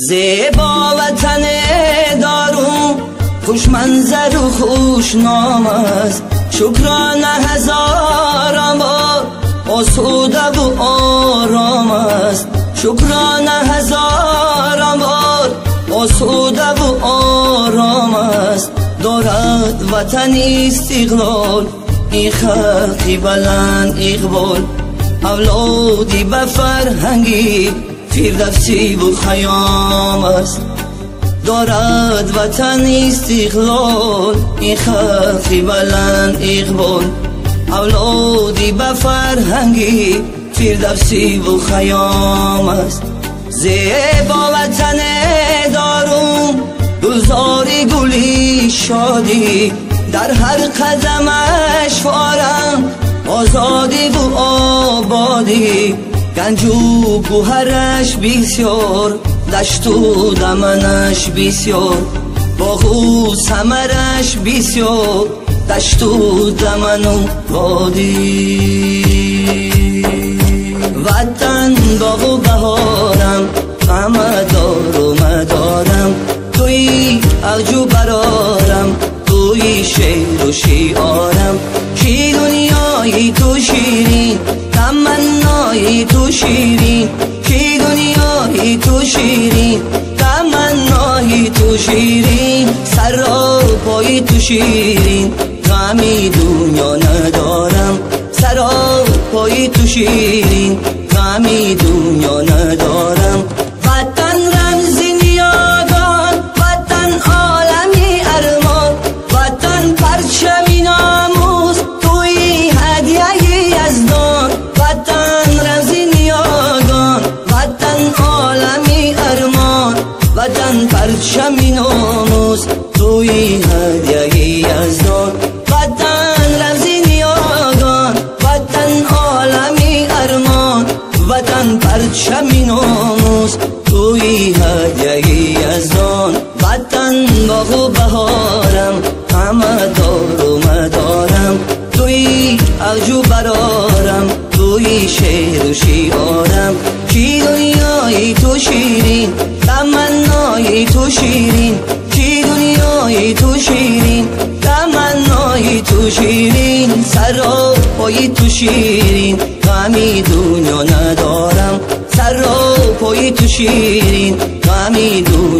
زیبا وطن دارم، خوش منظر و خوش نام است. شکرانه هزاران بار آسوده و آرام است. شکرانه هزاران بار آسوده و آرام است. دارد وطن استقلال، این خلقی بلند اقبال. اولادی به فرهنگی فردوسی و خیام است. دارد وطن استقلال، این خلقی بلند اقبال. اولادی به فرهنگی فردوسی و خیام است. زیبا وطن دارم، گلزاری گلی شادی. در هر قدمش فارم آزادی و آبادی. گنج و گوهرش بسیار، دشت و دمنش بسیار. باغ و ثمرش بسیار، دشت و دمن و وادی. وطن باغ و بهارم، همه دار و مدارم. توی عرج و برارم، توی شعر و شیعارم. کی دنیای تو شیرین، تمنای تو شیرین. کی دنیای تو شیرین، تمنای تو شیرین. سر و پای تو شیرین، غمی دنیا ندارم. سر و پای تو شیرین، غمی دنیا ندارم. وطن رمزی نیاگان، وطن عالمی ارمان. وطن پرچمی ناموس، توی هدیه یزدان. وطن رمزی نیاگان، وطن عالمی ارمان. وطن پرچمی ناموس، توی هدیه یزدان. وطن رمزی نیاگان، وطن عالمی ارمان. وطن پرچمی ناموس، توی هدیه یزدان. وطن باغ و بهارم، همه دار و مدارم. توی عرج و برارم، توی شعر و شیعارم. کی دنیای تو شیرین، تمنای تو شیرین. کی دنیای تو شیرین، تمنای تو شیرین. سر و پای تو شیرین، غمی دنیا ندارم. سر و پای تو شیرین، غمی دنیا